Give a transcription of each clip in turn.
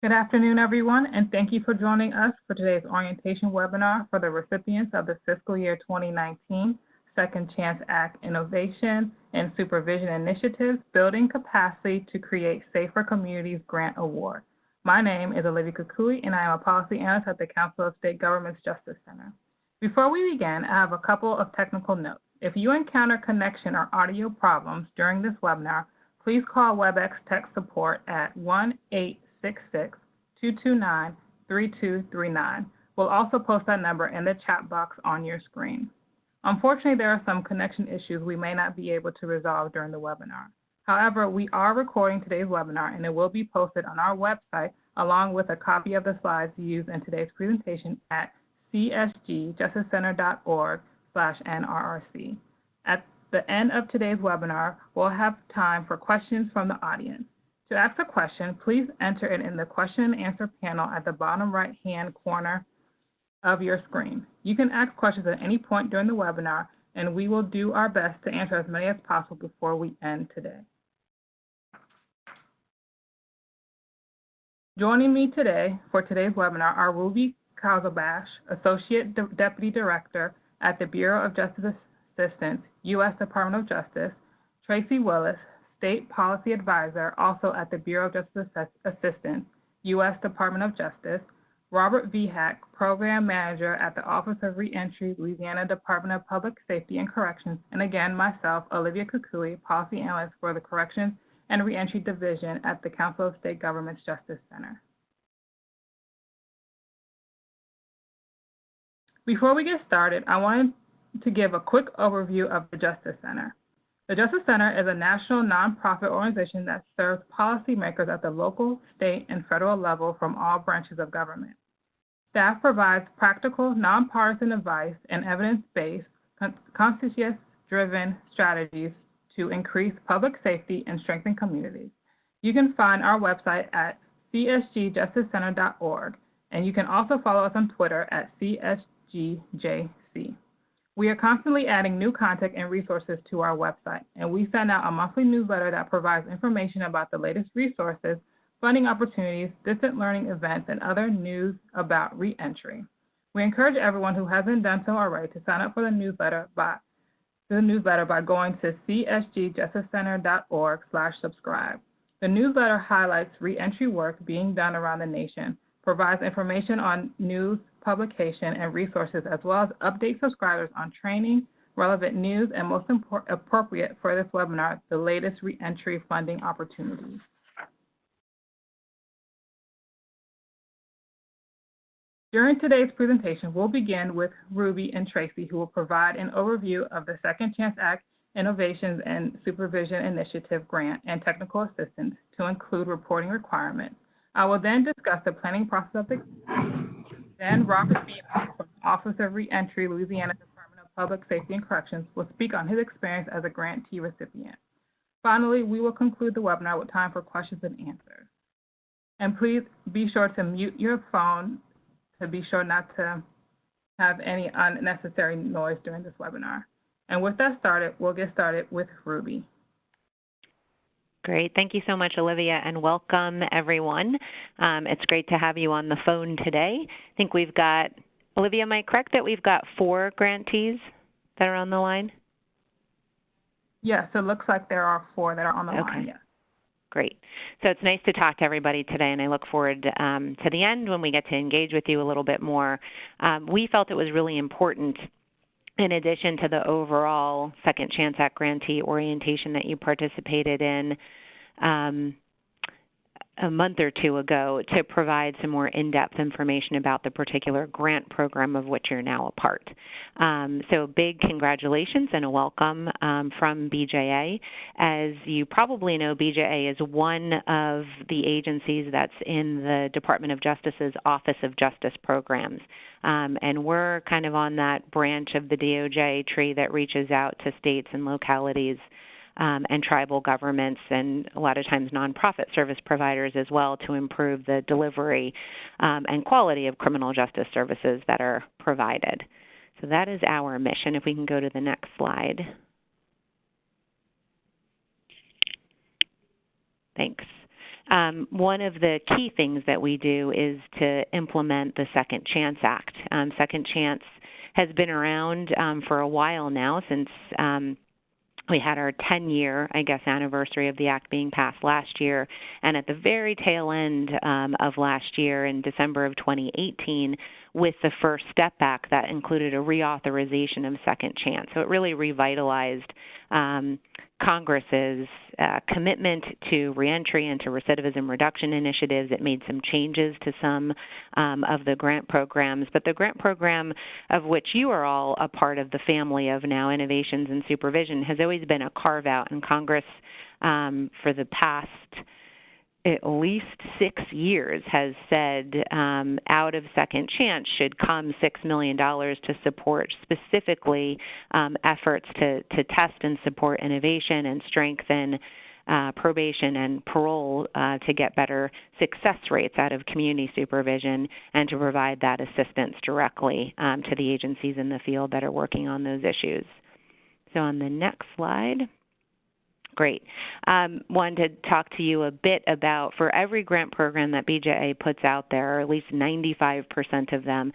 Good afternoon, everyone, and thank you for joining us for today's orientation webinar for the recipients of the fiscal year 2019 Second Chance Act Innovation and Supervision Initiative, Building Capacity to Create Safer Communities Grant Award. My name is Olivia Kukui, and I am a policy analyst at the Council of State Governments Justice Center. Before we begin, I have a couple of technical notes. If you encounter connection or audio problems during this webinar, please call WebEx Tech Support at 1-866-229-3239. We'll also post that number in the chat box on your screen. Unfortunately, there are some connection issues we may not be able to resolve during the webinar. However, we are recording today's webinar and it will be posted on our website along with a copy of the slides used in today's presentation at csgjusticeCenter.org/NRRC. At the end of today's webinar, we'll have time for questions from the audience. To ask a question, please enter it in the question and answer panel at the bottom right-hand corner of your screen. You can ask questions at any point during the webinar, and we will do our best to answer as many as possible before we end today. Joining me today for today's webinar are Ruby Kalzabash, Associate Deputy Director at the Bureau of Justice Assistance, U.S. Department of Justice, Tracy Willis, State Policy Advisor, also at the Bureau of Justice Assistance, U.S. Department of Justice, Robert Vihack, Program Manager at the Office of Reentry, Louisiana Department of Public Safety and Corrections, and again, myself, Olivia Kukui, Policy Analyst for the Corrections and Reentry Division at the Council of State Governments Justice Center. Before we get started, I wanted to give a quick overview of the Justice Center. The Justice Center is a national nonprofit organization that serves policymakers at the local, state, and federal level from all branches of government. Staff provides practical, nonpartisan advice and evidence-based, conscientious-driven strategies to increase public safety and strengthen communities. You can find our website at csgjusticecenter.org, and you can also follow us on Twitter at CSGJC. We are constantly adding new content and resources to our website, and we send out a monthly newsletter that provides information about the latest resources, funding opportunities, distant learning events, and other news about reentry. We encourage everyone who hasn't done so already to sign up for the newsletter by going to csgjusticecenter.org/subscribe. The newsletter highlights reentry work being done around the nation, provides information on news, publication, and resources, as well as update subscribers on training, relevant news, and most appropriate for this webinar, the latest reentry funding opportunities. During today's presentation, we'll begin with Ruby and Tracy, who will provide an overview of the Second Chance Act Innovations and Supervision Initiative grant and technical assistance to include reporting requirements. I will then discuss the planning process of the Then Robert Vihack from the Office of Reentry, Louisiana Department of Public Safety and Corrections will speak on his experience as a grantee recipient. Finally, we will conclude the webinar with time for questions and answers. And please be sure to mute your phone to be sure not to have any unnecessary noise during this webinar. And with that started, we'll get started with Ruby. Great. Thank you so much, Olivia, and welcome, everyone. It's great to have you on the phone today. I think we've got, Olivia, am I correct that we've got 4 grantees that are on the line? Yes, it looks like there are 4 that are on the line, yes. Great. So it's nice to talk to everybody today, and I look forward to the end when we get to engage with you a little bit more. We felt it was really important, in addition to the overall Second Chance Act grantee orientation that you participated in a month or 2 ago, to provide some more in-depth information about the particular grant program of which you're now a part. So big congratulations and a welcome from BJA. As you probably know, BJA is one of the agencies that's in the Department of Justice's Office of Justice Programs. And we're kind of on that branch of the DOJ tree that reaches out to states and localities and tribal governments, and a lot of times nonprofit service providers as well, to improve the delivery and quality of criminal justice services that are provided. So that is our mission. If we can go to the next slide. Thanks. One of the key things that we do is to implement the Second Chance Act. Second Chance has been around for a while now, since we had our 10-year, anniversary of the Act being passed last year. And at the very tail end of last year, in December of 2018, with the First Step Act, that included a reauthorization of Second Chance. So it really revitalized Congress's commitment to reentry and to recidivism reduction initiatives. It made some changes to some of the grant programs, but the grant program of which you are all a part of, the family of now Innovations in Supervision, has always been a carve-out, and Congress for the past at least 6 years has said out of Second Chance should come $6 million to support specifically efforts to test and support innovation and strengthen probation and parole to get better success rates out of community supervision, and to provide that assistance directly to the agencies in the field that are working on those issues. So on the next slide. Great. Wanted to talk to you a bit about, for every grant program that BJA puts out there, or at least 95% of them,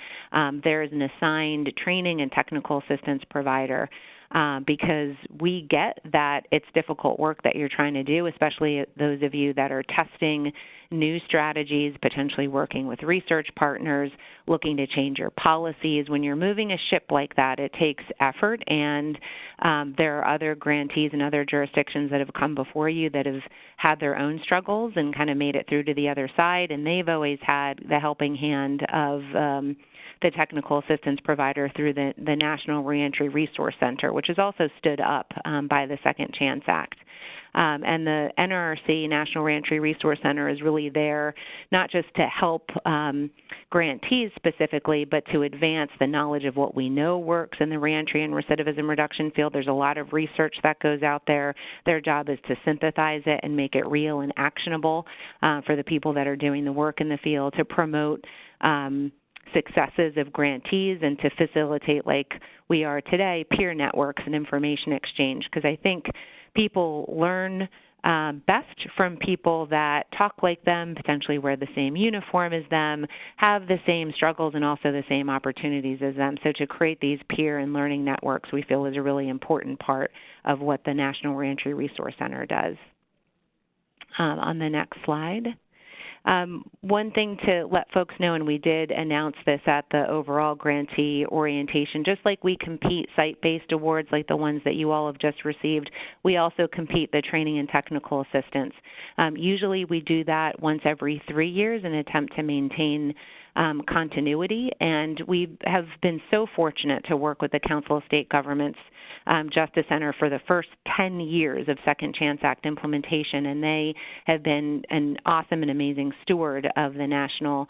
there is an assigned training and technical assistance provider, because we get that it's difficult work that you're trying to do, especially those of you that are testing new strategies, potentially working with research partners, looking to change your policies. When you're moving a ship like that, it takes effort, and there are other grantees and other jurisdictions that have come before you that have had their own struggles and kind of made it through to the other side, and they've always had the helping hand of the technical assistance provider through the National Reentry Resource Center, which is also stood up by the Second Chance Act. And the NRRC, National Reentry Resource Center, is really there not just to help grantees specifically, but to advance the knowledge of what we know works in the reentry and recidivism reduction field. There's a lot of research that goes out there. Their job is to synthesize it and make it real and actionable for the people that are doing the work in the field, to promote successes of grantees, and to facilitate, like we are today, peer networks and information exchange, because I think people learn best from people that talk like them, potentially wear the same uniform as them, have the same struggles and also the same opportunities as them. So to create these peer and learning networks, we feel is a really important part of what the National Reentry Resource Center does. On the next slide. One thing to let folks know, and we did announce this at the overall grantee orientation, just like we compete site-based awards like the ones that you all have just received, we also compete the training and technical assistance. Usually we do that once every 3 years in an attempt to maintain continuity, and we have been so fortunate to work with the Council of State Governments Justice Center for the first 10 years of Second Chance Act implementation, and they have been an awesome and amazing steward of the National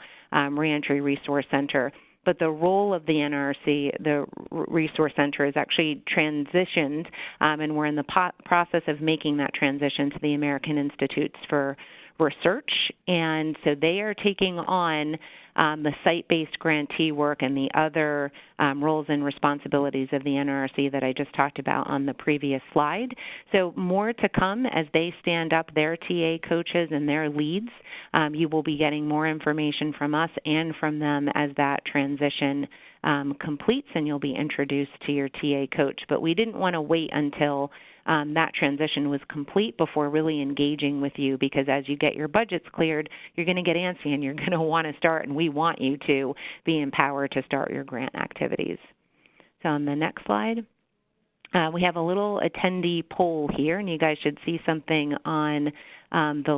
Reentry Resource Center. But the role of the NRRC, the Resource Center, is actually transitioned, and we're in the process of making that transition to the American Institutes for Research, and so they are taking on the site-based grantee work and the other roles and responsibilities of the NRRC that I just talked about on the previous slide. So more to come as they stand up their TA coaches and their leads. You will be getting more information from us and from them as that transition completes, and you'll be introduced to your TA coach. But we didn't want to wait until that transition was complete before really engaging with you, because as you get your budgets cleared, you're going to get antsy and you're going to want to start, and we want you to be empowered to start your grant activities. So on the next slide. We have a little attendee poll here, and you guys should see something on the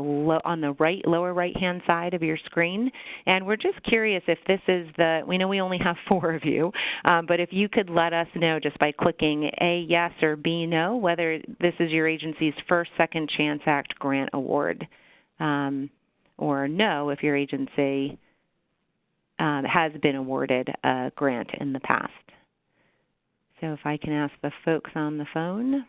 lower right-hand side of your screen. And we're just curious if this is we know we only have 4 of you, but if you could let us know just by clicking A, yes, or B, no, whether this is your agency's first Second Chance Act grant award, or no, if your agency has been awarded a grant in the past. So if I can ask the folks on the phone.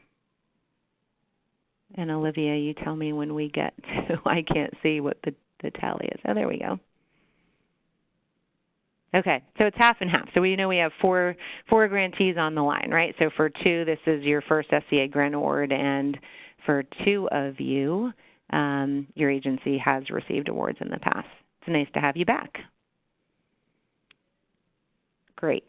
And Olivia, you tell me when we get to, I can't see what the tally is. Oh, there we go. Okay, so it's half and half. So we know we have four grantees on the line, right? So for 2, this is your first SCA grant award, and for 2 of you, your agency has received awards in the past. It's nice to have you back. Great.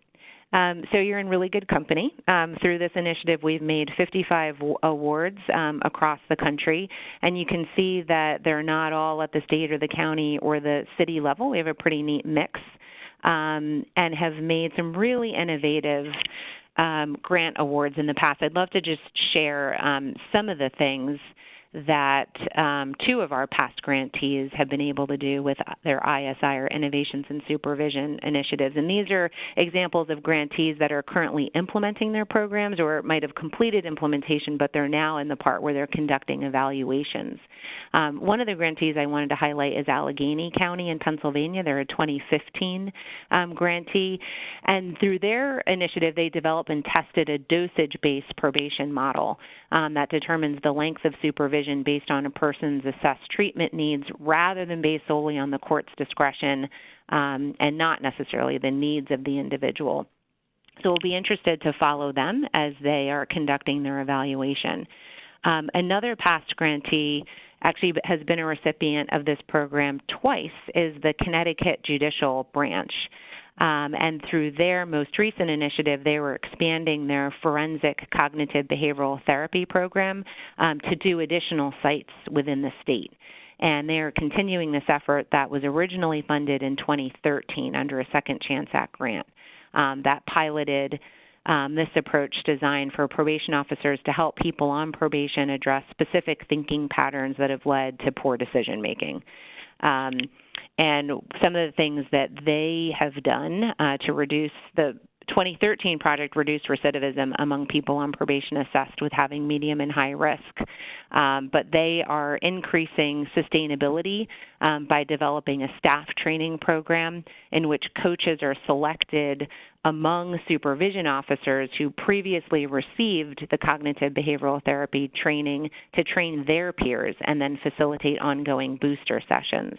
So you're in really good company. Through this initiative, we've made 55 awards across the country, and you can see that they're not all at the state or the county or the city level. We have a pretty neat mix, and have made some really innovative grant awards in the past. I'd love to just share some of the things that two of our past grantees have been able to do with their ISI, or Innovations in Supervision Initiatives. And these are examples of grantees that are currently implementing their programs, or might have completed implementation, but they're now in the part where they're conducting evaluations. One of the grantees I wanted to highlight is Allegheny County in Pennsylvania. They're a 2015 grantee. And through their initiative, they developed and tested a dosage-based probation model that determines the length of supervision based on a person's assessed treatment needs, rather than based solely on the court's discretion and not necessarily the needs of the individual. So we'll be interested to follow them as they are conducting their evaluation. Another past grantee actually has been a recipient of this program twice, is the Connecticut Judicial Branch. And through their most recent initiative, they were expanding their forensic cognitive behavioral therapy program to do additional sites within the state. And they are continuing this effort that was originally funded in 2013 under a Second Chance Act grant that piloted this approach designed for probation officers to help people on probation address specific thinking patterns that have led to poor decision making. And some of the things that they have done to reduce, the 2013 project reduced recidivism among people on probation assessed with having medium and high risk. But they are increasing sustainability by developing a staff training program in which coaches are selected among supervision officers who previously received the cognitive behavioral therapy training to train their peers and then facilitate ongoing booster sessions.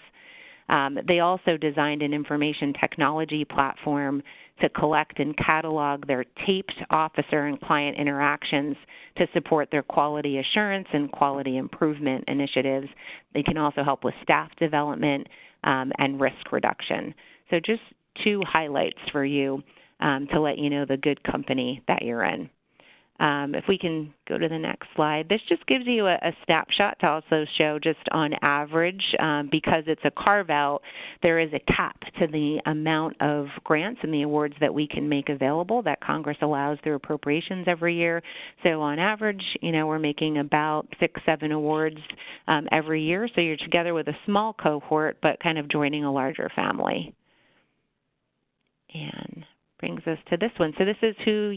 They also designed an information technology platform to collect and catalog their taped officer and client interactions to support their quality assurance and quality improvement initiatives. They can also help with staff development and risk reduction. So just two highlights for you to let you know the good company that you're in. If we can go to the next slide, this just gives you a snapshot to also show just on average, because it's a carve-out, there is a cap to the amount of grants and the awards that we can make available that Congress allows through appropriations every year. So on average, we're making about 6-7 awards every year. So you're together with a small cohort, but kind of joining a larger family. And brings us to this one. So this is who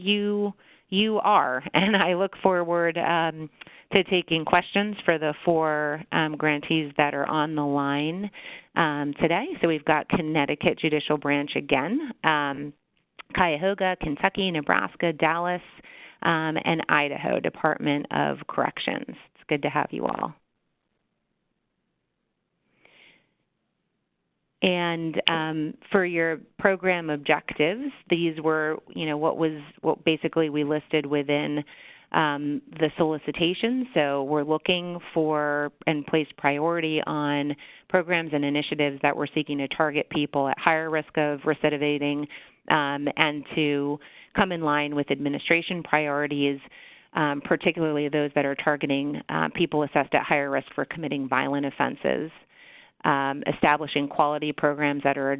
you are, and I look forward to taking questions for the 4 grantees that are on the line today. So we've got Connecticut Judicial Branch again, Cuyahoga, Kentucky, Nebraska, Dallas, and Idaho Department of Corrections. It's good to have you all. And for your program objectives, these were, what basically we listed within the solicitation. So we're looking for and place priority on programs and initiatives that we're seeking to target people at higher risk of recidivating and to come in line with administration priorities, particularly those that are targeting people assessed at higher risk for committing violent offenses. Establishing quality programs that are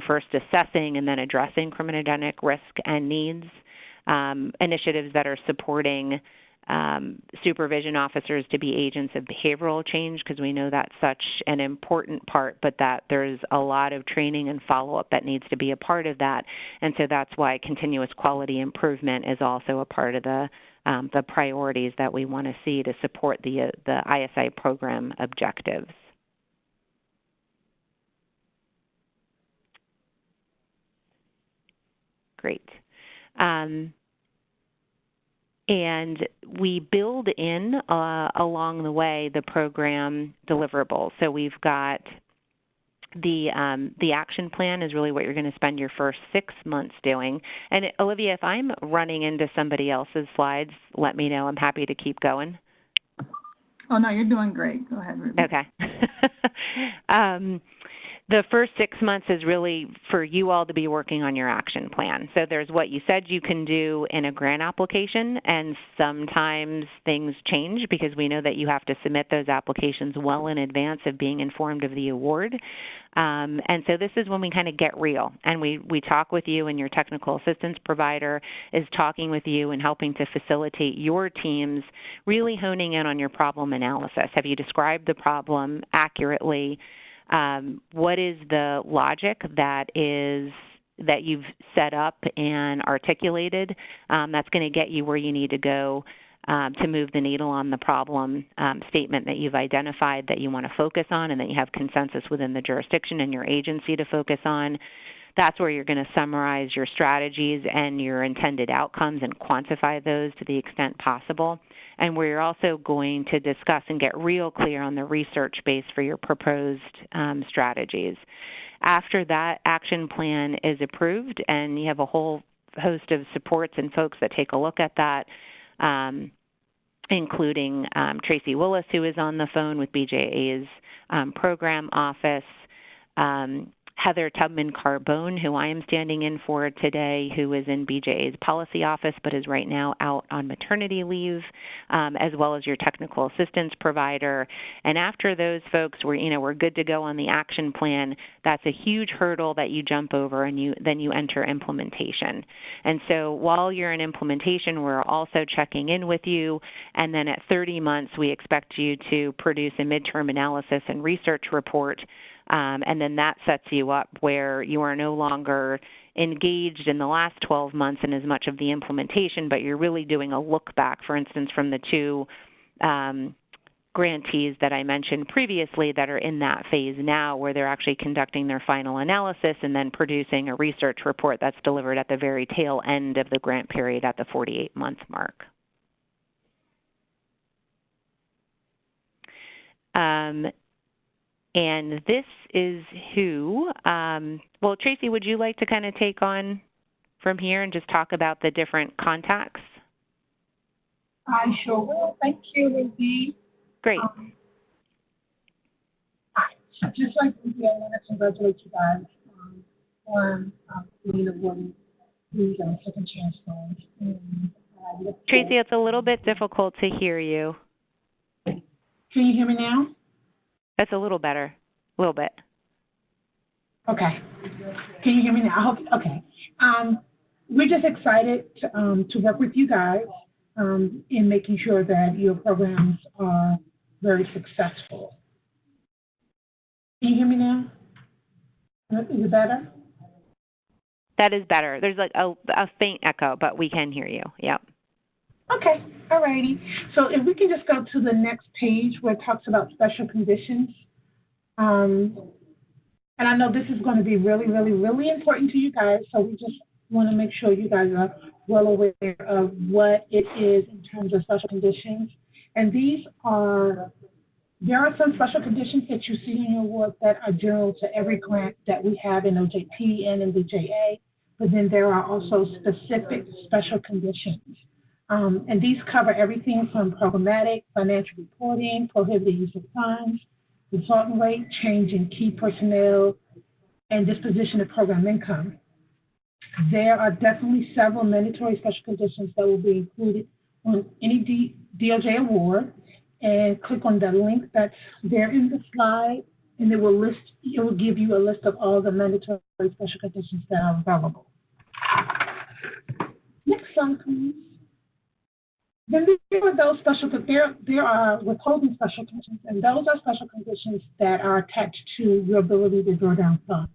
first assessing and then addressing criminogenic risk and needs, initiatives that are supporting supervision officers to be agents of behavioral change, because we know that's such an important part, but that there's a lot of training and follow-up that needs to be a part of that. And so that's why continuous quality improvement is also a part of the priorities that we want to see to support the ISI program objectives. Great. And we build in, along the way, the program deliverables. So we've got the action plan is really what you're going to spend your first 6 months doing. And Olivia, if I'm running into somebody else's slides, let me know. I'm happy to keep going. Oh, no, you're doing great. Go ahead, Ruby. Okay. The first 6 months is really for you all to be working on your action plan. So there's what you said you can do in a grant application, and sometimes things change because we know that you have to submit those applications well in advance of being informed of the award. And so this is when we kind of get real, and we talk with you, and your technical assistance provider is talking with you and helping to facilitate your teams really honing in on your problem analysis. Have you described the problem accurately? What is the logic that you've set up and articulated that's going to get you where you need to go to move the needle on the problem statement that you've identified that you want to focus on and that you have consensus within the jurisdiction and your agency to focus on? That's where you're going to summarize your strategies and your intended outcomes and quantify those to the extent possible, and where you're also going to discuss and get real clear on the research base for your proposed strategies. After that action plan is approved and you have a whole host of supports and folks that take a look at that, including Tracy Willis, who is on the phone with BJA's program office, Heather Tubman-Carbone, who I am standing in for today, who is in BJA's policy office but is right now out on maternity leave, as well as your technical assistance provider. And after those folks, we're good to go on the action plan. That's a huge hurdle that you jump over, and then you enter implementation. And so while you're in implementation, we're also checking in with you, and then at 30 months, we expect you to produce a midterm analysis and research report. And then that sets you up where you are no longer engaged in the last 12 months in as much of the implementation, but you're really doing a look back, for instance, from the two grantees that I mentioned previously that are in that phase now, where they're actually conducting their final analysis and then producing a research report that's delivered at the very tail end of the grant period at the 48-month mark. And this is who, well, Tracy, would you like to kind of take on from here and just talk about the different contacts? I sure will. Thank you, Ruby. Great. Hi. Just like Ruby, I want to congratulate you guys on being awarded these second chance funds. Tracy, it's a little bit difficult to hear you. Can you hear me now? That's a little better, a little bit. Okay. Can you hear me now? Okay. We're just excited to work with you guys in making sure that your programs are very successful. Can you hear me now? Is it better? That is better. There's like a faint echo, but we can hear you. Yep. Okay, all righty. So if we can just go to the next page where it talks about special conditions. And I know this is going to be really, really, really important to you guys, so we just want to make sure you guys are well aware of what it is in terms of special conditions. And there are some special conditions that you see in your work that are general to every grant that we have in OJP and in BJA, but then there are also specific special conditions. And these cover everything from programmatic, financial reporting, prohibited use of funds, consultant rate, change in key personnel, and disposition of program income. There are definitely several mandatory special conditions that will be included on any DOJ award, and click on the link that's there in the slide, and it will give you a list of all the mandatory special conditions that are available. Next slide, please. Then there are those there are withholding special conditions, and those are special conditions that are attached to your ability to draw down funds.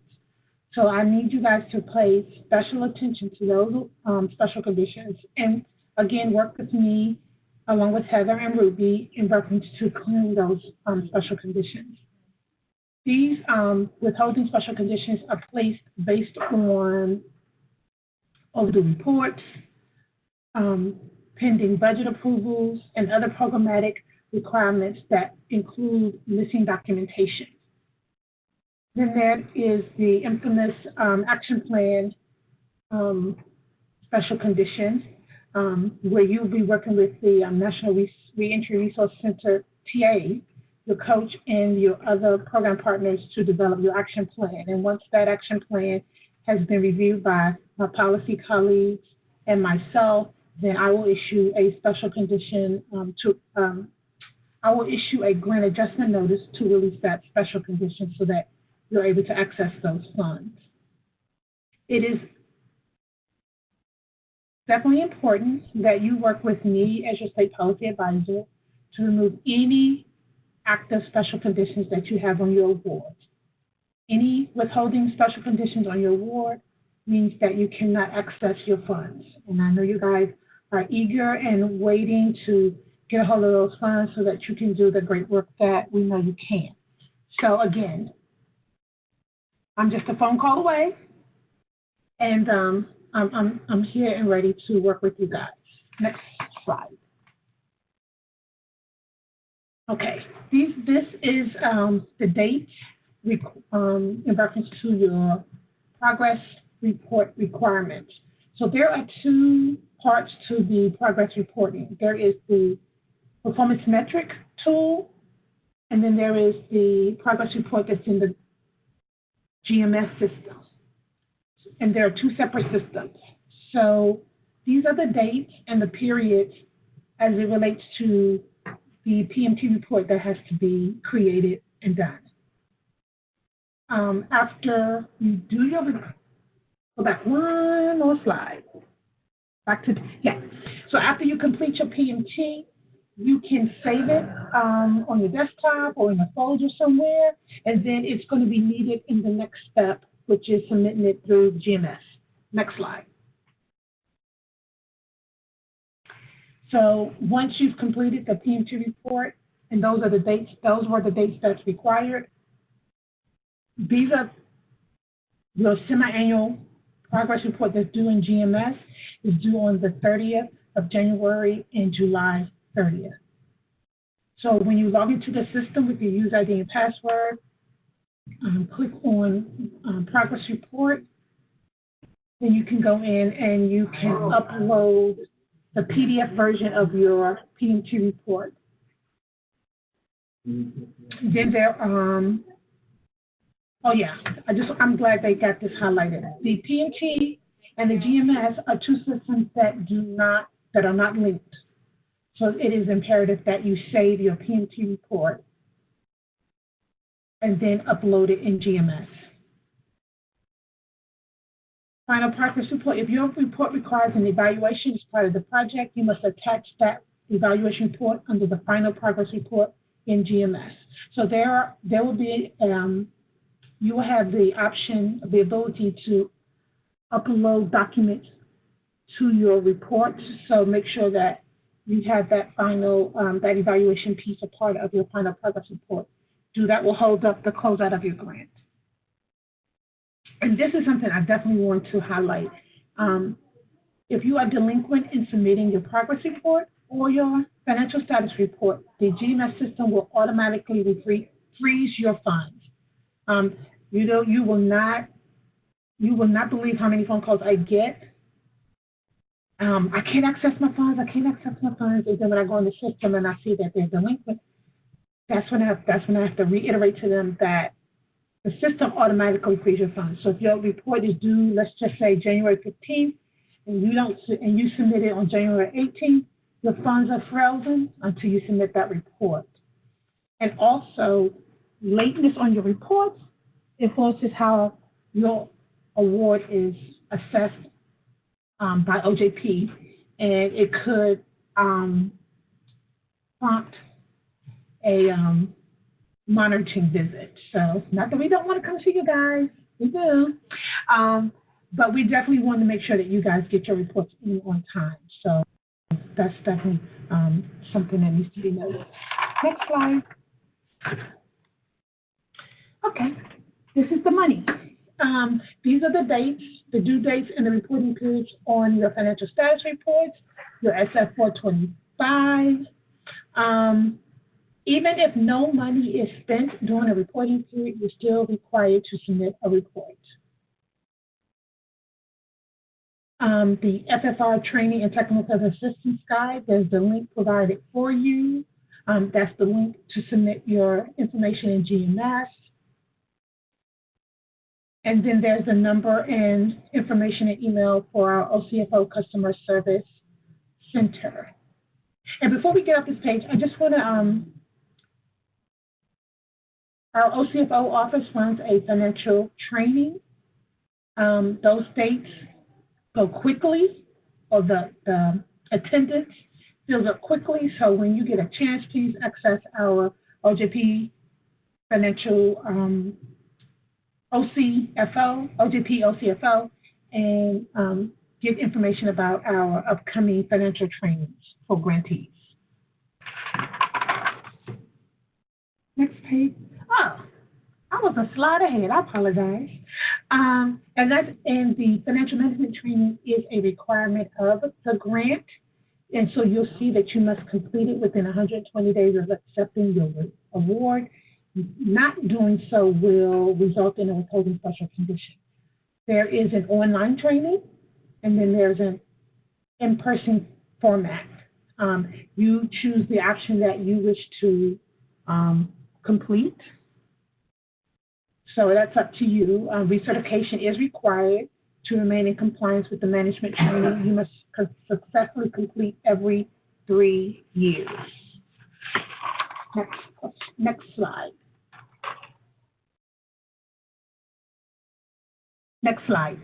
So I need you guys to pay special attention to those special conditions, and again, work with me along with Heather and Ruby in reference to clearing those special conditions. These withholding special conditions are placed based on overdue reports, pending budget approvals, and other programmatic requirements that include missing documentation. Then there is the infamous action plan special conditions, where you'll be working with the National Reentry Resource Center TA, your coach, and your other program partners to develop your action plan. And once that action plan has been reviewed by my policy colleagues and myself, then I will issue a special condition I will issue a grant adjustment notice to release that special condition so that you're able to access those funds. It is definitely important that you work with me as your state policy advisor to remove any active special conditions that you have on your award. Any withholding special conditions on your award means that you cannot access your funds. And I know you guys are eager and waiting to get a hold of those funds so that you can do the great work that we know you can. So again, I'm just a phone call away, and I'm here and ready to work with you guys. Next slide. Okay, this is the dates in reference to your progress report requirements. So there are two parts to the progress reporting. There is the performance metric tool, and then there is the progress report that's in the GMS system. And there are two separate systems. So these are the dates and the periods as it relates to the PMT report that has to be created and done. After you do your, go back one more slide. Back to, yeah. So after you complete your PMT, you can save it on your desktop or in a folder somewhere, and then it's going to be needed in the next step, which is submitting it through GMS. Next slide. So once you've completed the PMT report, and those are the dates, those were the dates that's required. These are your semi-annual progress report that's due in GMS is due on the 30th of January and July 30th. So when you log into the system with your user ID and password, click on progress report, then you can go in and you can upload the PDF version of your PMT report. Then there, oh yeah, I'm glad they got this highlighted. The PMT and the GMS are two systems that are not linked. So it is imperative that you save your PMT report and then upload it in GMS. Final progress report. If your report requires an evaluation as part of the project, you must attach that evaluation report under the final progress report in GMS. So there will be, you will have the option, the ability to upload documents to your report. So make sure that you have that final, that evaluation piece a part of your final progress report. That will hold up the closeout of your grant. And this is something I definitely want to highlight. If you are delinquent in submitting your progress report or your financial status report, the GMS system will automatically freeze your funds. You will not believe how many phone calls I get. I can't access my funds. And then when I go in the system and I see that they're delinquent, that's when I have to reiterate to them that the system automatically frees your funds. So if your report is due, let's just say January 15th, and you submit it on January 18th, your funds are frozen until you submit that report. And also, lateness on your reports influences how your award is assessed by OJP, and it could prompt a monitoring visit. So not that we don't want to come see you guys, we do, but we definitely want to make sure that you guys get your reports in on time. So that's definitely something that needs to be noted. Next slide. Okay, this is the money. These are the dates, the due dates, and the reporting periods on your financial status reports, your SF 425. Even if no money is spent during a reporting period, you're still required to submit a report. The FFR Training and Technical Assistance Guide, there's the link provided for you. That's the link to submit your information in GMS. And then there's a number and information and email for our OCFO Customer Service Center. And before we get off this page, I just want to, our OCFO office runs a financial training. Those dates go quickly, or the attendance fills up quickly. So when you get a chance, please access our OJP Financial OJP OCFO, and get information about our upcoming financial trainings for grantees. Next page. Oh, I was a slide ahead. I apologize. And the financial management training is a requirement of the grant, and so you'll see that you must complete it within 120 days of accepting your award. Not doing so will result in a withholding special condition. There is an online training, and then there's an in-person format. You choose the option that you wish to complete. So that's up to you. Recertification is required to remain in compliance with the management training. You must successfully complete every 3 years. Next slide. Next slide.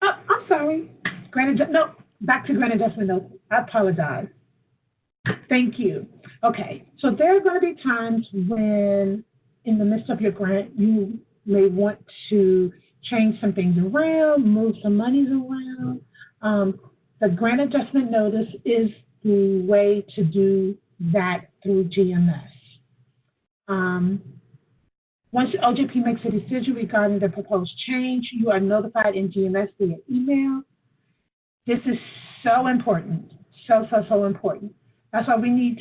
Oh, I'm sorry. Back to grant adjustment notes. I apologize. Thank you. Okay, so there are going to be times when, in the midst of your grant, you may want to change some things around, move some monies around. The grant adjustment notice is the way to do that through GMS. Once OJP makes a decision regarding the proposed change, you are notified in GMS via email. This is so important, so important. That's why we need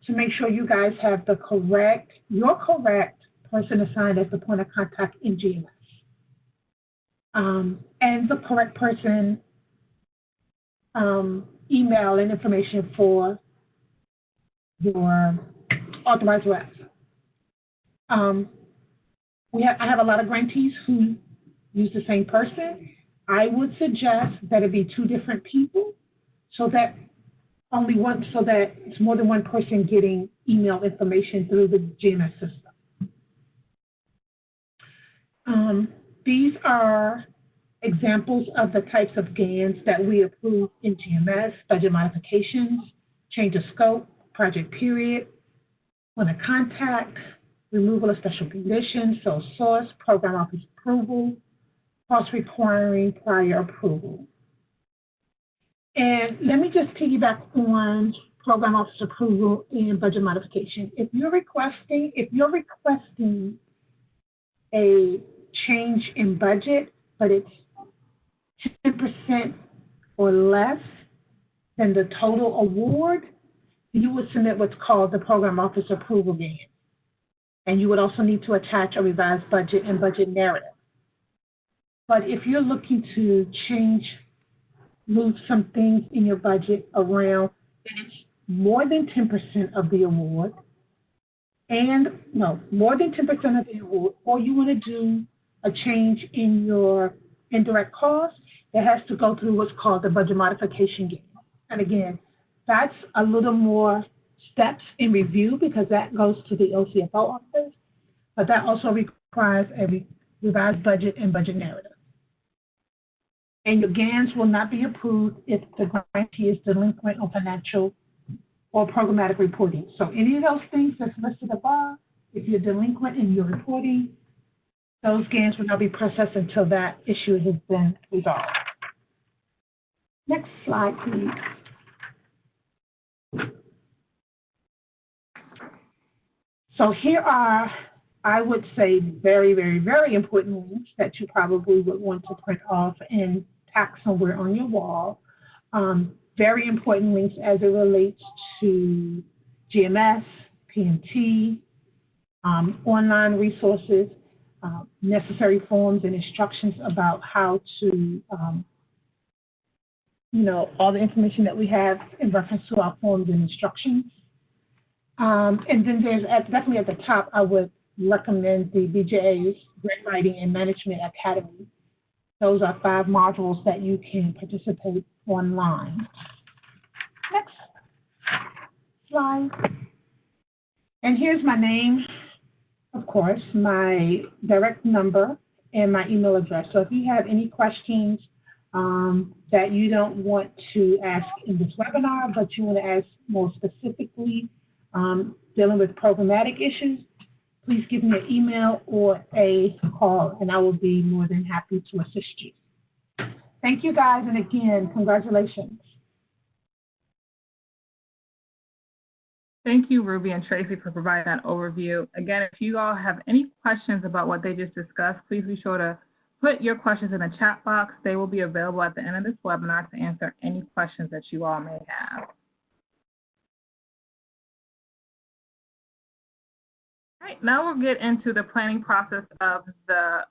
to make sure you guys have your correct person assigned as the point of contact in GMS. And the correct person email and information for your authorized reps. I have a lot of grantees who use the same person. I would suggest that it be 2 different people so that it's more than one person getting email information through the GMS system. These are examples of the types of GANs that we approve in GMS: budget modifications, change of scope, project period, point of contact, removal of special conditions, sole source, program office approval, cost requiring prior approval. And let me just piggyback on program office approval and budget modification. If you're requesting a change in budget, but it's 10% or less than the total award, you would submit what's called the program office approval GAN. And you would also need to attach a revised budget and budget narrative. But if you're looking to move some things in your budget around, then it's more than 10% of the award, more than 10% of the award, or you want to do a change in your indirect costs, it has to go through what's called the budget modification GAN. And again, that's a little more steps in review because that goes to the OCFO office, but that also requires a revised budget and budget narrative. And your GANs will not be approved if the grantee is delinquent on financial or programmatic reporting. So any of those things that's listed above, if you're delinquent in your reporting, those GANs will not be processed until that issue has been resolved. Next slide, please. So here are, I would say, very, very, very important links that you probably would want to print off and tack somewhere on your wall. Very important links as it relates to GMS, PMT, online resources, necessary forms and instructions about how to all the information that we have in reference to our forms and instructions. And then there's definitely at the top, I would recommend the BJA's Grant Writing and Management Academy. Those are 5 modules that you can participate online. Next slide. And here's my name, of course, my direct number, and my email address. So if you have any questions that you don't want to ask in this webinar, but you want to ask more specifically dealing with programmatic issues, please give me an email or a call, and I will be more than happy to assist you. Thank you, guys, and again, congratulations. Thank you, Ruby and Tracy, for providing that overview. Again, if you all have any questions about what they just discussed, please be sure to put your questions in the chat box. They will be available at the end of this webinar to answer any questions that you all may have. All right, now we'll get into the planning process of the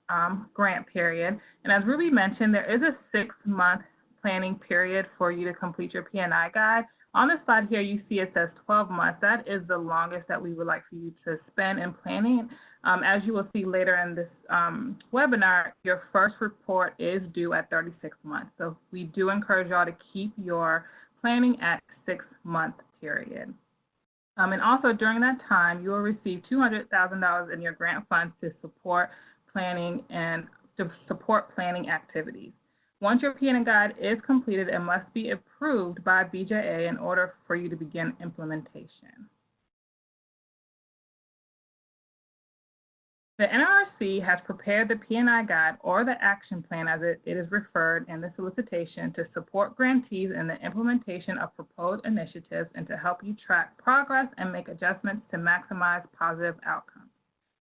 grant period. And as Ruby mentioned, there is a 6-month planning period for you to complete your P&I guide. On the slide here, you see it says 12 months. That is the longest that we would like for you to spend in planning. As you will see later in this webinar, your first report is due at 36 months. So we do encourage y'all to keep your planning at 6-month period. And also during that time, you will receive $200,000 in your grant funds to support planning activities. Once your P&I guide is completed, it must be approved by BJA in order for you to begin implementation. The NRRC has prepared the P&I guide, or the action plan as it is referred in the solicitation, to support grantees in the implementation of proposed initiatives and to help you track progress and make adjustments to maximize positive outcomes.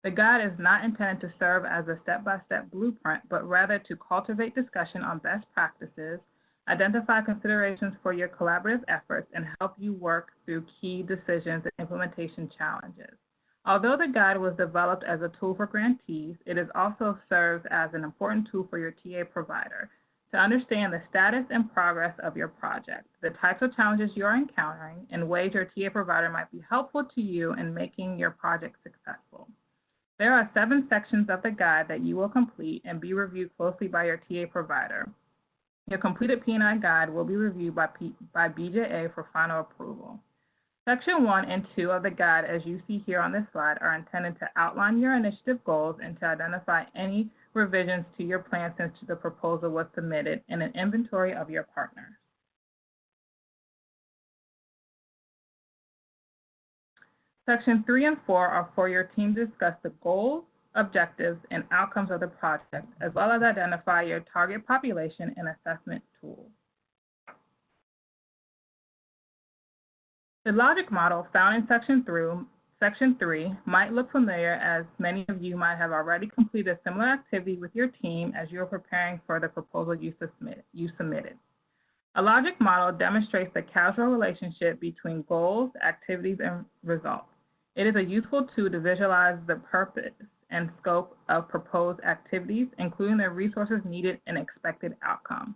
The guide is not intended to serve as a step-by-step blueprint, but rather to cultivate discussion on best practices, identify considerations for your collaborative efforts, and help you work through key decisions and implementation challenges. Although the guide was developed as a tool for grantees, it is also serves as an important tool for your TA provider to understand the status and progress of your project, the types of challenges you are encountering, and ways your TA provider might be helpful to you in making your project successful. There are 7 sections of the guide that you will complete and be reviewed closely by your TA provider. Your completed P&I guide will be reviewed by BJA for final approval. Section 1 and 2 of the guide, as you see here on this slide, are intended to outline your initiative goals and to identify any revisions to your plan since the proposal was submitted and an inventory of your partners. Section 3 and 4 are for your team to discuss the goals, objectives, and outcomes of the project, as well as identify your target population and assessment tools. The logic model found in Section 3 might look familiar, as many of you might have already completed a similar activity with your team as you are preparing for the proposal you submitted. A logic model demonstrates the causal relationship between goals, activities, and results. It is a useful tool to visualize the purpose and scope of proposed activities, including the resources needed and expected outcomes.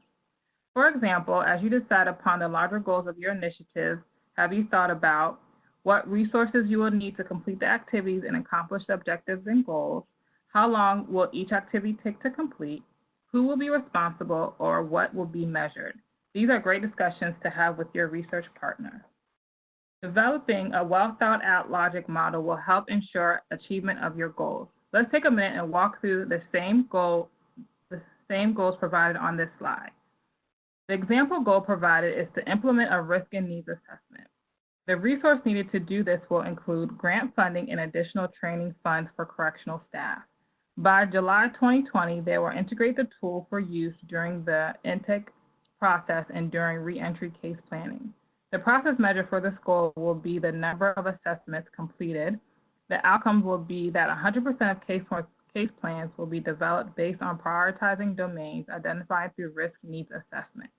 For example, as you decide upon the larger goals of your initiative, have you thought about what resources you will need to complete the activities and accomplish the objectives and goals? How long will each activity take to complete? Who will be responsible, or what will be measured? These are great discussions to have with your research partner. Developing a well-thought-out logic model will help ensure achievement of your goals. Let's take a minute and walk through the same goals provided on this slide. The example goal provided is to implement a risk and needs assessment. The resource needed to do this will include grant funding and additional training funds for correctional staff. By July 2020, they will integrate the tool for use during the intake process and during reentry case planning. The process measure for this goal will be the number of assessments completed. The outcomes will be that 100% of case plans will be developed based on prioritizing domains identified through risk needs assessment.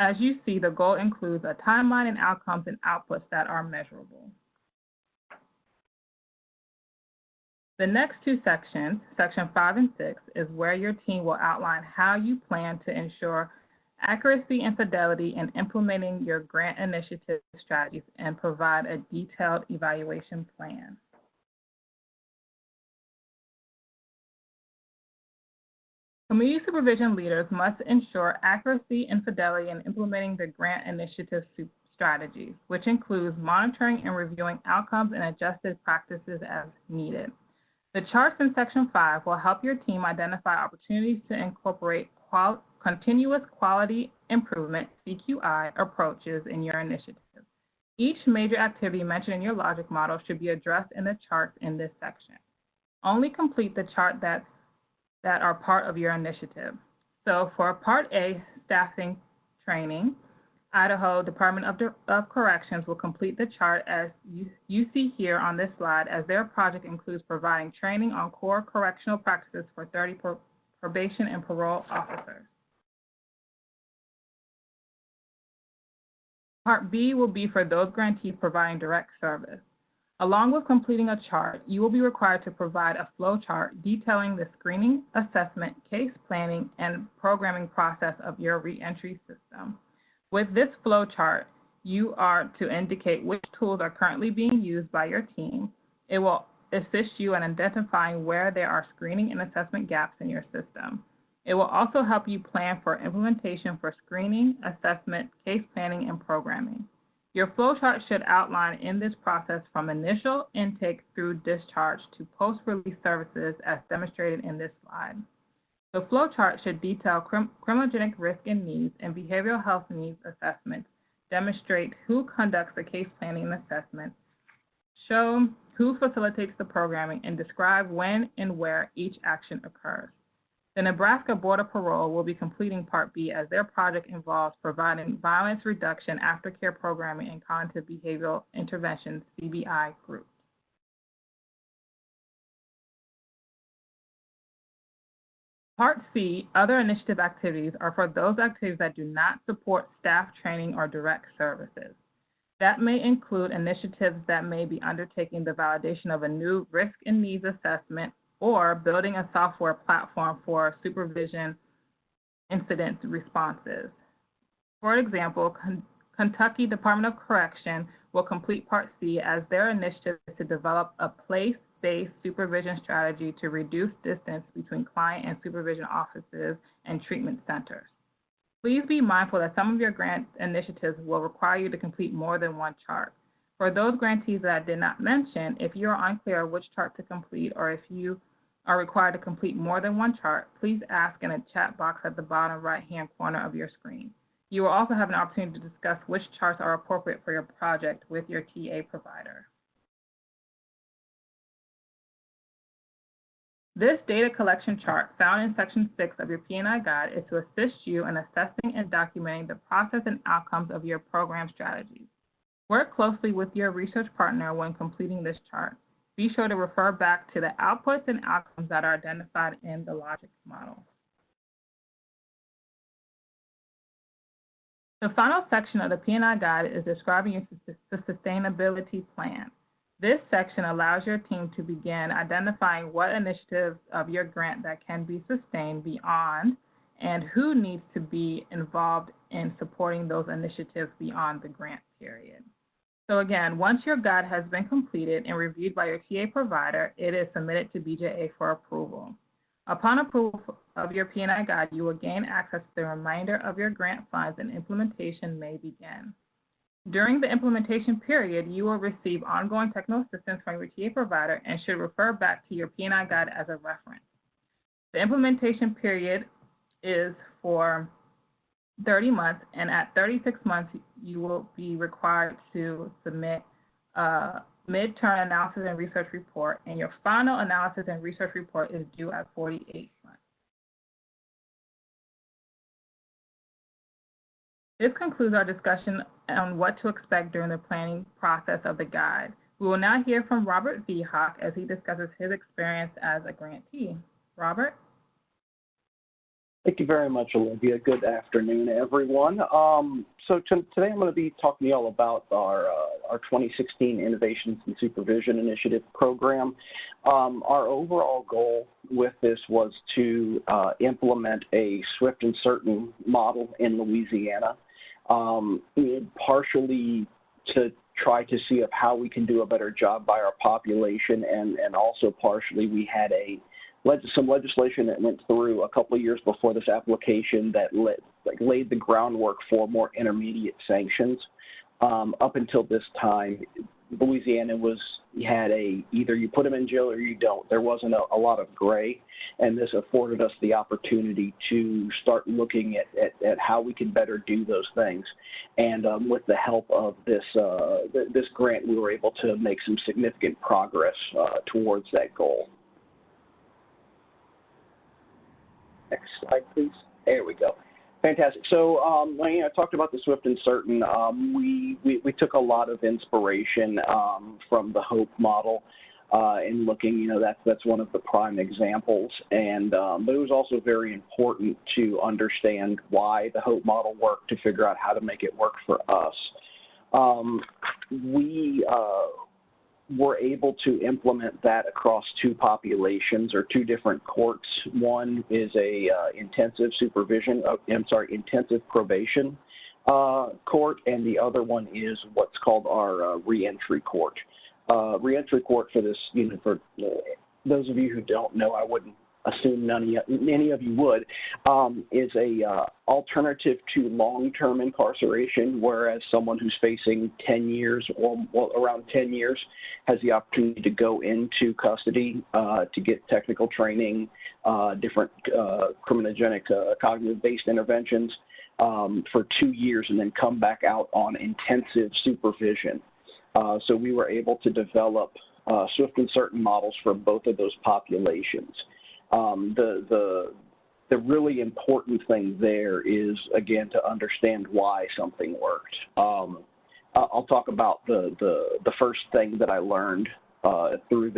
As you see, the goal includes a timeline and outcomes and outputs that are measurable. The next 2 sections, section 5 and 6, is where your team will outline how you plan to ensure accuracy and fidelity in implementing your grant initiative strategies, and provide a detailed evaluation plan. Community supervision leaders must ensure accuracy and fidelity in implementing the grant initiative strategies, which includes monitoring and reviewing outcomes and adjusted practices as needed. The charts in Section 5 will help your team identify opportunities to incorporate continuous quality improvement, CQI, approaches in your initiative. Each major activity mentioned in your logic model should be addressed in the charts in this section. Only complete the chart that are part of your initiative. So for Part A, staffing training, Idaho Department of Corrections will complete the chart as you see here on this slide, as their project includes providing training on core correctional practices for 30 probation and parole officers. Part B will be for those grantees providing direct service. Along with completing a chart, you will be required to provide a flow chart detailing the screening, assessment, case planning, and programming process of your reentry system. With this flow chart, you are to indicate which tools are currently being used by your team. It will assist you in identifying where there are screening and assessment gaps in your system. It will also help you plan for implementation for screening, assessment, case planning, and programming. Your flowchart should outline in this process from initial intake through discharge to post-release services as demonstrated in this slide. The flowchart should detail criminogenic risk and needs and behavioral health needs assessments, demonstrate who conducts the case planning and assessment, show who facilitates the programming, and describe when and where each action occurs. The Nebraska Board of Parole will be completing Part B as their project involves providing violence reduction, aftercare programming, and cognitive behavioral interventions, CBI groups. Part C, other initiative activities, are for those activities that do not support staff training or direct services. That may include initiatives that may be undertaking the validation of a new risk and needs assessment or building a software platform for supervision incident responses. For example, Kentucky Department of Correction will complete Part C as their initiative is to develop a place-based supervision strategy to reduce distance between client and supervision offices and treatment centers. Please be mindful that some of your grant initiatives will require you to complete more than one chart. For those grantees that I did not mention, if you are unclear which chart to complete or if you are required to complete more than one chart, please ask in a chat box at the bottom right-hand corner of your screen. You will also have an opportunity to discuss which charts are appropriate for your project with your TA provider. This data collection chart found in Section 6 of your P&I guide is to assist you in assessing and documenting the process and outcomes of your program strategies. Work closely with your research partner when completing this chart. Be sure to refer back to the outputs and outcomes that are identified in the logic model. The final section of the P&I guide is describing the sustainability plan. This section allows your team to begin identifying what initiatives of your grant that can be sustained beyond and who needs to be involved in supporting those initiatives beyond the grant period. So again, once your guide has been completed and reviewed by your TA provider, it is submitted to BJA for approval. Upon approval of your P&I guide, you will gain access to the remainder of your grant funds and implementation may begin. During the implementation period, you will receive ongoing technical assistance from your TA provider and should refer back to your P&I guide as a reference. The implementation period is for 30 months, and at 36 months, you will be required to submit a midterm analysis and research report, and your final analysis and research report is due at 48 months. This concludes our discussion on what to expect during the planning process of the guide. We will now hear from Robert Vihawk as he discusses his experience as a grantee. Robert? Thank you very much, Olivia. Good afternoon, everyone. So today I'm going to be talking to you all about our 2016 Innovations in Supervision Initiative program. Our overall goal with this was to implement a swift and certain model in Louisiana, partially to try to see of how we can do a better job by our population, and also partially we had some legislation that went through a couple of years before this application that laid the groundwork for more intermediate sanctions. Up until this time, Louisiana had either you put them in jail or you don't. There wasn't a lot of gray, and this afforded us the opportunity to start looking at how we can better do those things. And with the help of this grant, we were able to make some significant progress towards that goal. Next slide, please. There we go. Fantastic. So I talked about the swift and certain. We took a lot of inspiration from the HOPE model in looking, that's one of the prime examples. And but it was also very important to understand why the HOPE model worked, to figure out how to make it work for us. We were able to implement that across two populations, or two different courts. One is a intensive probation court, and the other one is what's called our reentry court. Reentry court, for this, for those of you who don't know, I wouldn't assume many of you would, is a alternative to long-term incarceration, whereas someone who's facing 10 years or around 10 years has the opportunity to go into custody to get technical training, different criminogenic cognitive-based interventions for 2 years, and then come back out on intensive supervision. So we were able to develop swift and certain models for both of those populations. The really important thing there is, again, to understand why something worked. I'll talk about the first thing that I learned through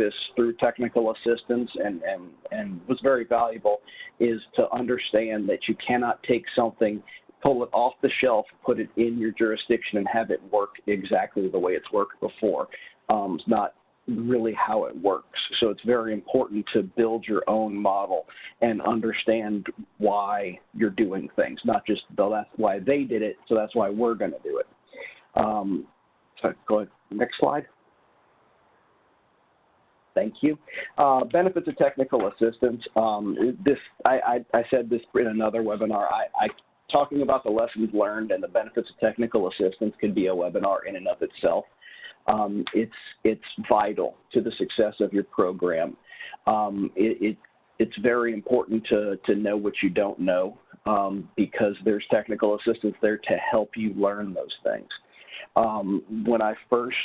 technical assistance and was very valuable, is to understand that you cannot take something, pull it off the shelf, put it in your jurisdiction, and have it work exactly the way it's worked before. It's not really how it works. So it's very important to build your own model and understand why you're doing things, not just that's why they did it, so that's why we're going to do it. So go ahead, next slide. Thank you. Benefits of technical assistance. I said this in another webinar. Talking about the lessons learned and the benefits of technical assistance could be a webinar in and of itself. It's vital to the success of your program. It's very important to know what you don't know, because there's technical assistance there to help you learn those things. When I first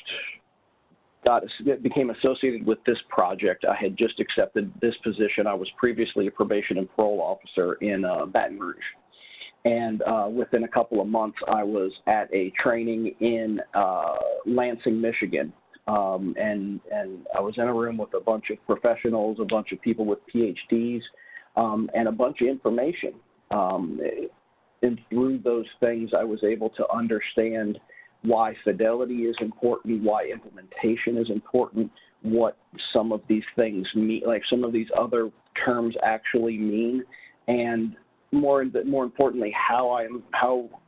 became associated with this project, I had just accepted this position. I was previously a probation and parole officer in Baton Rouge. And within a couple of months, I was at a training in Lansing, Michigan. And I was in a room with a bunch of professionals, a bunch of people with PhDs, and a bunch of information. And through those things, I was able to understand why fidelity is important, why implementation is important, what some of these things mean, like some of these other terms actually mean, and more importantly, how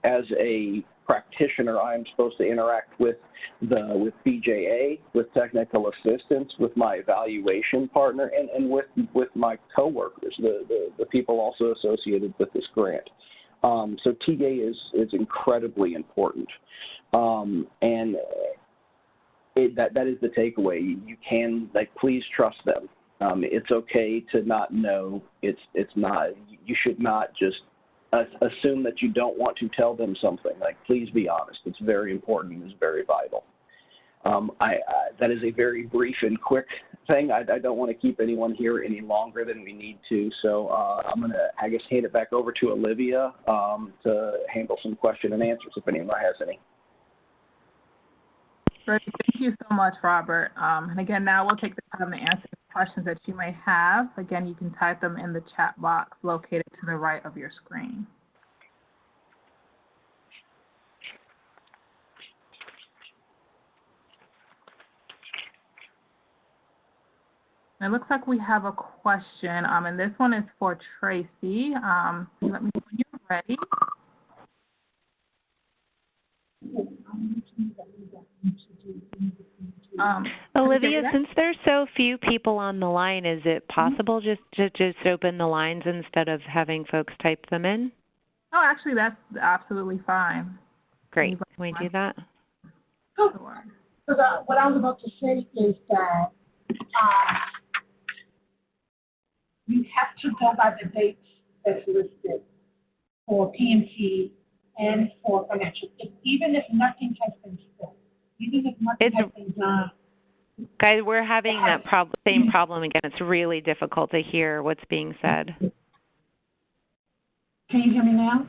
as a practitioner I'm supposed to interact with BJA, with technical assistance, with my evaluation partner, and with my coworkers, the people also associated with this grant. So TA is incredibly important, and that is the takeaway. You can, please trust them. It's okay to not know. It's not. You should not just assume that you don't want to tell them something. Please be honest. It's very important and it's very vital. That is a very brief and quick thing. I don't want to keep anyone here any longer than we need to. So I'm going to, hand it back over to Olivia to handle some question and answers if anyone has any. Great. Thank you so much, Robert. And again, now we'll take the time to answer questions that you may have. Again, you can type them in the chat box located to the right of your screen. It looks like we have a question, and this one is for Tracy. Let me know when you're ready. Olivia, since there's so few people on the line, is it possible just to just open the lines instead of having folks type them in? Oh, actually, that's absolutely fine. Great. Can we do that? Oh, what I was about to say is that you have to go by the dates that's listed for PMT and for financial. Even if nothing has been spent, even if nothing has been done. Guys, we're having that same problem again. It's really difficult to hear what's being said. Can you hear me now?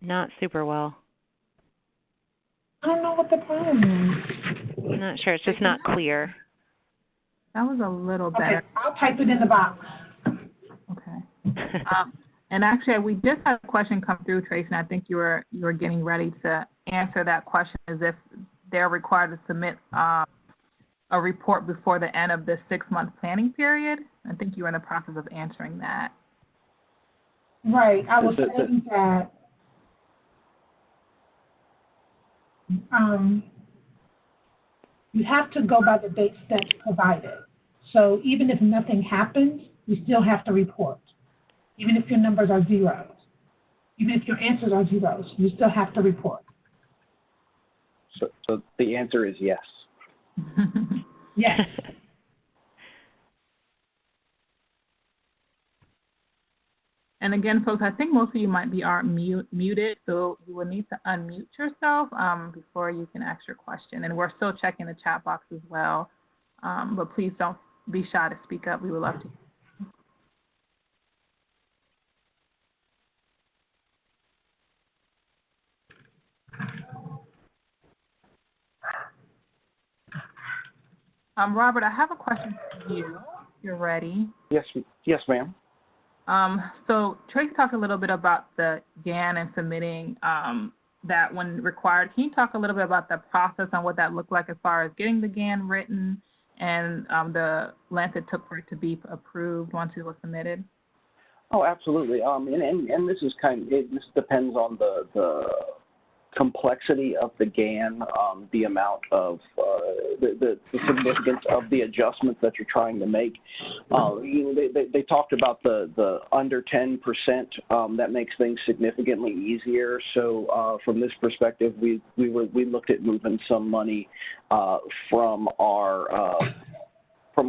Not super well. I don't know what the problem is. I'm not sure. It's just not clear. That was a little better. Okay, I'll type it in the box. Okay. And actually, we just had a question come through, Tracy, and I think you were getting ready to answer that question, as if they're required to submit a report before the end of the 6-month planning period. I think you were in the process of answering that. Right. I was saying that you have to go by the dates that's provided. So even if nothing happens, you still have to report. Even if your numbers are zeros, even if your answers are zeros, you still have to report. So the answer is yes. Yes. And again, folks, I think most of you might be muted, so you will need to unmute yourself before you can ask your question. And we're still checking the chat box as well, but please don't be shy to speak up. We would love to. Robert, I have a question for you. If you're ready. Yes, ma'am. So Trace talked a little bit about the GAN and submitting that when required. Can you talk a little bit about the process and what that looked like as far as getting the GAN written and the length it took for it to be approved once it was submitted? Oh, absolutely. And this is this depends on the complexity of the GAN, the amount of the significance of the adjustments that you're trying to make. They talked about the under 10%. That makes things significantly easier. So from this perspective, we looked at moving some money from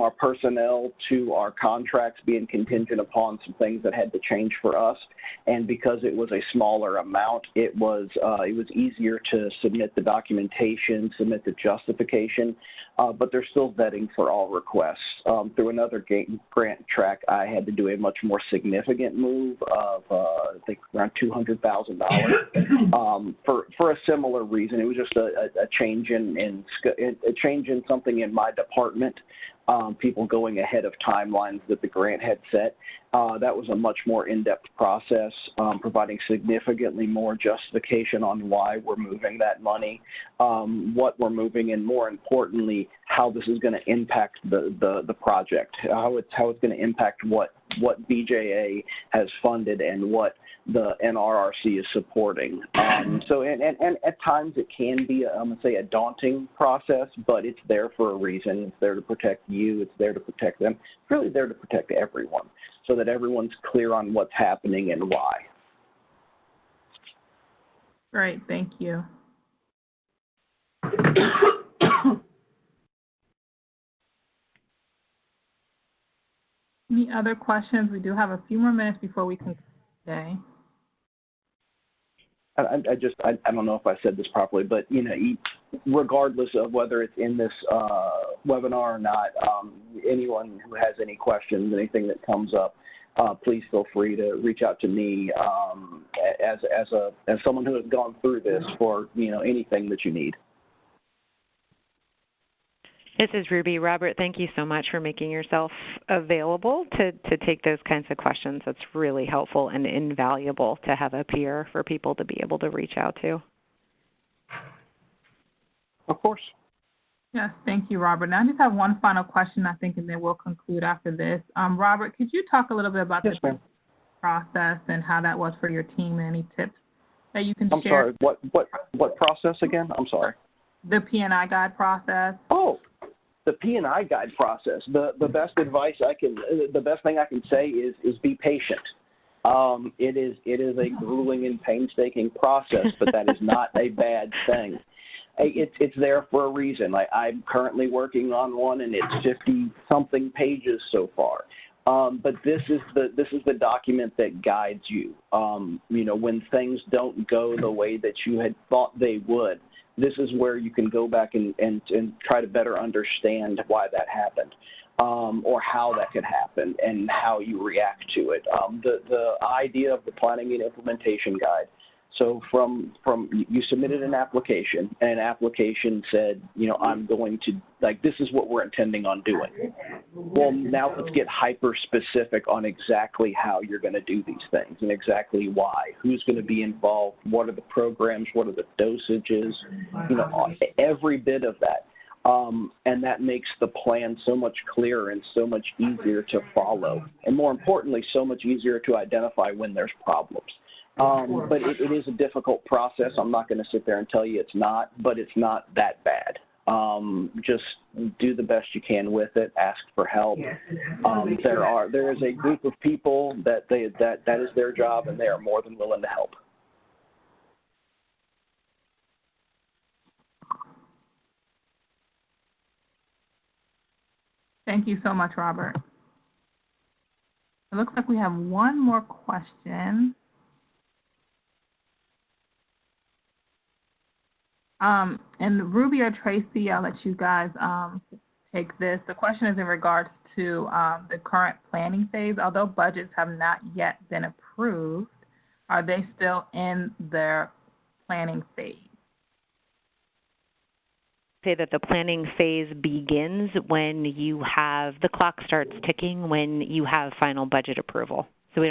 our personnel to our contracts, being contingent upon some things that had to change for us. And because it was a smaller amount, it was easier to submit the documentation, submit the justification, but there's still vetting for all requests. Through another grant track, I had to do a much more significant move of I think around $200,000 for a similar reason. It was just a change in something in my department. People going ahead of timelines that the grant had set. That was a much more in-depth process, providing significantly more justification on why we're moving that money, what we're moving, and more importantly, how this is going to impact the project, how it's going to impact what BJA has funded and what the NRRC is supporting. So at times it can be, I'm going to say, a daunting process, but it's there for a reason. It's there to protect you. It's there to protect them. It's really there to protect everyone so that everyone's clear on what's happening and why. Great. Thank you. Any other questions? We do have a few more minutes before we conclude today. I don't know if I said this properly, but regardless of whether it's in this webinar or not, anyone who has any questions, anything that comes up, please feel free to reach out to me as someone who has gone through this for anything that you need. This is Ruby. Robert, thank you so much for making yourself available to take those kinds of questions. That's really helpful and invaluable to have a peer for people to be able to reach out to. Of course. Yes, thank you, Robert. Now I just have one final question, I think, and then we'll conclude after this. Robert, could you talk a little bit about the process and how that was for your team and any tips that you can share? I'm sorry, what process again? I'm sorry. The P&I guide process. Oh, the P&I guide process. The best advice the best thing I can say is be patient. It is a grueling and painstaking process, but that is not a bad thing. It's there for a reason. I'm currently working on one, and it's 50-something pages so far. But this is the document that guides you. When things don't go the way that you had thought they would, this is where you can go back and try to better understand why that happened, or how that could happen and how you react to it. The idea of the planning and implementation guide. So from you submitted an application, and an application said, I'm going to, this is what we're intending on doing. Well, now let's get hyper specific on exactly how you're going to do these things and exactly why. Who's going to be involved? What are the programs? What are the dosages? Every bit of that. And that makes the plan so much clearer and so much easier to follow. And more importantly, so much easier to identify when there's problems. But it is a difficult process. I'm not going to sit there and tell you it's not, but it's not that bad. Just do the best you can with it. Ask for help. There is a group of people that is their job, and they are more than willing to help. Thank you so much, Robert. It looks like we have one more question. And Ruby or Tracy, I'll let you guys take this. The question is in regards to the current planning phase. Although budgets have not yet been approved, are they still in their planning phase? Say that the planning phase begins when the clock starts ticking when you have final budget approval. So we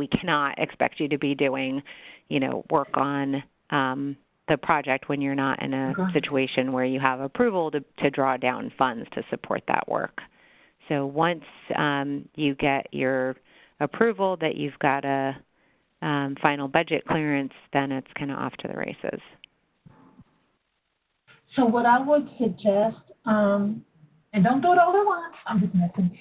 cannot expect you to be doing, work on the project when you're not in a situation where you have approval to draw down funds to support that work. So once you get your approval that you've got a final budget clearance, then it's kind of off to the races. So what I would suggest, and don't do it all at once, I'm just messing.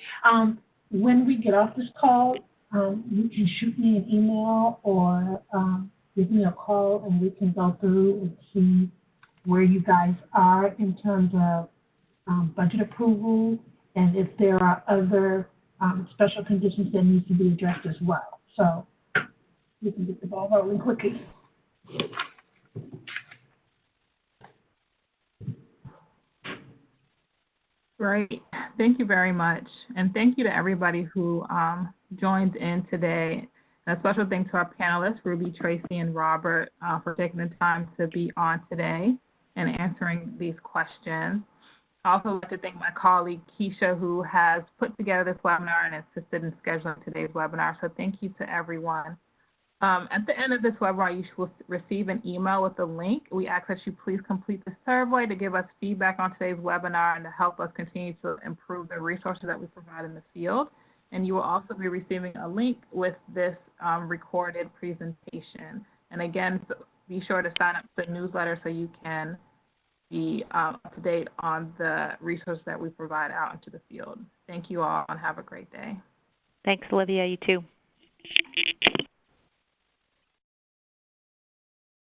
When we get off this call, you can shoot me an email or give me a call, and we can go through and see where you guys are in terms of budget approval, and if there are other special conditions that need to be addressed as well. So we can get the ball rolling quickly. Great. Thank you very much. And thank you to everybody who joined in today. And a special thanks to our panelists, Ruby, Tracy, and Robert, for taking the time to be on today and answering these questions. I also like to thank my colleague, Keisha, who has put together this webinar and assisted in scheduling today's webinar. So thank you to everyone. At the end of this webinar, you will receive an email with a link. We ask that you please complete the survey to give us feedback on today's webinar and to help us continue to improve the resources that we provide in the field. And you will also be receiving a link with this recorded presentation. And again, be sure to sign up to the newsletter so you can be up to date on the resources that we provide out into the field. Thank you all and have a great day. Thanks, Olivia. You too.